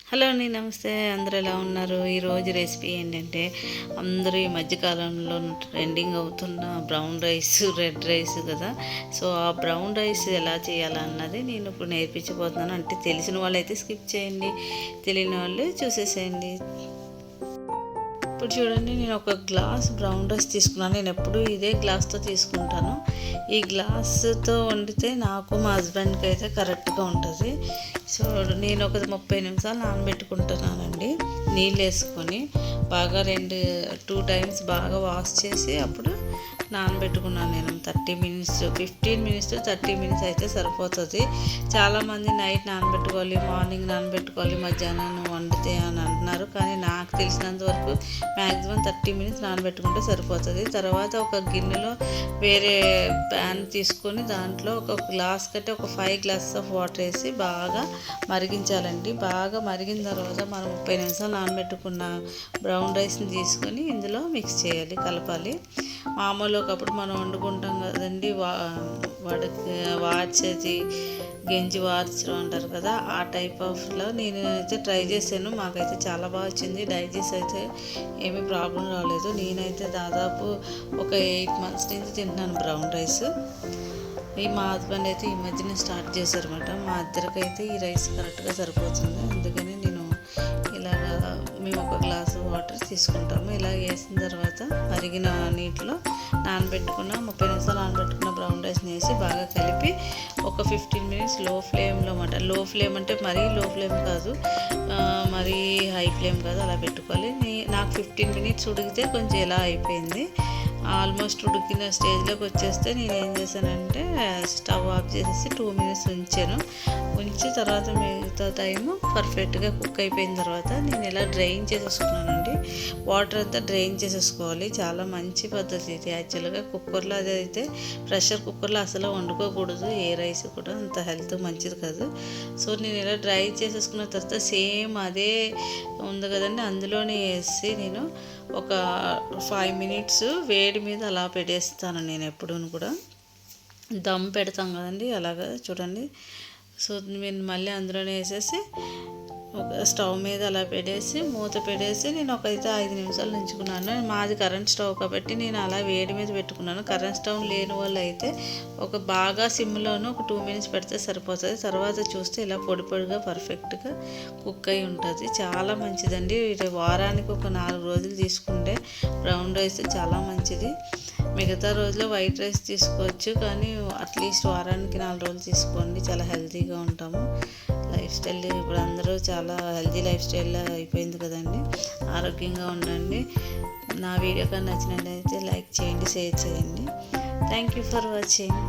Hello అండి, నమస్తే. అందరూ ఎలా ఉన్నారు? ఈరోజు రెసిపీ ఏంటంటే అందరూ ఈ మధ్యకాలంలో ట్రెండింగ్ అవుతున్న బ్రౌన్ రైస్, రెడ్ రైస్ కదా. సో ఆ బ్రౌన్ రైస్ ఎలా చేయాలన్నది నేను ఇప్పుడు నేర్పించబోతున్నాను. అంటే తెలిసిన వాళ్ళు అయితే స్కిప్ చేయండి, తెలియని వాళ్ళు చూసేసేయండి. ఇప్పుడు చూడండి, నేను ఒక గ్లాస్ బ్రౌన్ రైస్ తీసుకున్నాను. నేను ఎప్పుడు ఇదే గ్లాస్తో తీసుకుంటాను. ఈ గ్లాస్తో వండితే నాకు మా హస్బెండ్కి అయితే కరెక్ట్గా ఉంటుంది. సో నేను ఒక 30 నిమిషాలు నానబెట్టుకుంటున్నానండి. నీళ్ళు వేసుకొని బాగా 2 టైమ్స్ బాగా వాష్ చేసి అప్పుడు నానబెట్టుకున్నాను. నేను 15 మినిట్స్ టు 30 మినిట్స్ అయితే సరిపోతుంది. చాలామంది నైట్ నానబెట్టుకోవాలి, మార్నింగ్ నానబెట్టుకోవాలి, మధ్యాహ్నం వండితే అని అంటున్నారు. కానీ నాకు తెలిసినంత వరకు మ్యాక్సిమం 30 మినిట్స్ నానబెట్టుకుంటే సరిపోతుంది. తర్వాత ఒక గిన్నెలో వేరే ప్యాన్ తీసుకొని దాంట్లో ఒక గ్లాస్ కంటే ఒక 5 గ్లాసెస్ ఆఫ్ వాటర్ వేసి బాగా మరిగించాలండి. బాగా మరిగిన తర్వాత మనం 30 నిమిషాలు నానబెట్టుకున్న బ్రౌన్ రైస్ని తీసుకొని ఇందులో మిక్స్ చేయాలి, కలపాలి. మామూలు ఒకప్పుడు మనం వండుకుంటాం కదండి, వార్చేది గెంజి వార్చడం అంటారు కదా, ఆ టైప్ ఆఫ్లో నేను అయితే ట్రై చేశాను. మాకైతే చాలా బాగా వచ్చింది. డైజెస్ట్ అయితే ఏమీ ప్రాబ్లం రాలేదు. నేనైతే దాదాపు ఒక 8 months నుంచి తింటున్నాను బ్రౌన్ రైస్. మా హస్బెండ్ అయితే ఈ మధ్యన స్టార్ట్ చేశారన్నమాట. మా ఇద్దరికైతే ఈ రైస్ కరెక్ట్గా సరిపోతుంది. అందుకని మేము ఒక గ్లాసు వాటర్ తీసుకుంటాము. ఇలా వేసిన తర్వాత మరిగిన నీటిలో 30 నిమిషాలు నానబెట్టుకున్న బ్రౌన్ రైస్ని వేసి బాగా కలిపి ఒక 15 మినిట్స్ లో ఫ్లేమ్లో అన్నమాట. లో ఫ్లేమ్ అంటే మరీ లో ఫ్లేమ్ కాదు, మరీ హై ఫ్లేమ్ కాదు, అలా పెట్టుకోవాలి. నాకు 15 మినిట్స్ ఉడికితే కొంచెం ఇలా అయిపోయింది. ఆల్మోస్ట్ ఉడికిన స్టేజ్లోకి వచ్చేస్తే నేను ఏం చేశానంటే స్టవ్ ఆఫ్ చేసేసి 2 మినిట్స్ ఉంచి తర్వాత మిగతా టైము పర్ఫెక్ట్గా కుక్ అయిపోయిన తర్వాత నేను ఇలా డ్రైన్ చేసేసుకున్నానండి. వాటర్ అంతా డ్రైన్ చేసేసుకోవాలి. చాలా మంచి పద్ధతి ఇది. యాక్చువల్గా కుక్కర్లో అదైతే ప్రెషర్ కుక్కర్లో అసలు వండుకోకూడదు. ఏ రైస్ కూడా అంత హెల్త్ మంచిది కాదు. సో నేను ఇలా డ్రై చేసేసుకున్న తర్వాత సేమ్ అదే ఉంది కదండి, అందులోనే వేసి నేను ఒక 5 మినిట్స్ వేడి మీద అలా పెట్టేస్తాను. నేను ఎప్పుడూ కూడా దమ్ పెడతాం కదండి, అలాగా చూడండి. సో నేను మళ్ళీ అందులోనే వేసేసి ఒక స్టవ్ మీద అలా పెట్టేసి మూత పెట్టేసి నేను ఒకైతే 5 నిమిషాలు ఉంచుకున్నాను. మాది కరెంట్ స్టవ్ కాబట్టి నేను అలా వేడి మీద పెట్టుకున్నాను. కరెంట్ స్టవ్ లేని వాళ్ళు అయితే ఒక బాగా సిమ్లోనూ ఒక 2 మినిట్స్ పెడితే సరిపోతుంది. తర్వాత చూస్తే ఇలా పొడి పొడిగా పర్ఫెక్ట్గా కుక్ అయి ఉంటుంది. చాలా మంచిదండి. వారానికి ఒక 4 రోజులు తీసుకుంటే బ్రౌన్ రైస్ చాలా మంచిది. మిగతా రోజులో వైట్ రైస్ తీసుకోవచ్చు, కానీ అట్లీస్ట్ వారానికి 4 రోజులు తీసుకోండి. చాలా హెల్తీగా ఉంటాము. లైఫ్ స్టైల్ ఇప్పుడు అందరూ చాలా హెల్తీ లైఫ్ స్టైల్లో అయిపోయింది కదండి. ఆరోగ్యంగా ఉండండి. నా వీడియో కానీ నచ్చినట్లయితే లైక్ చేయండి, షేర్ చేయండి. Thank you for watching.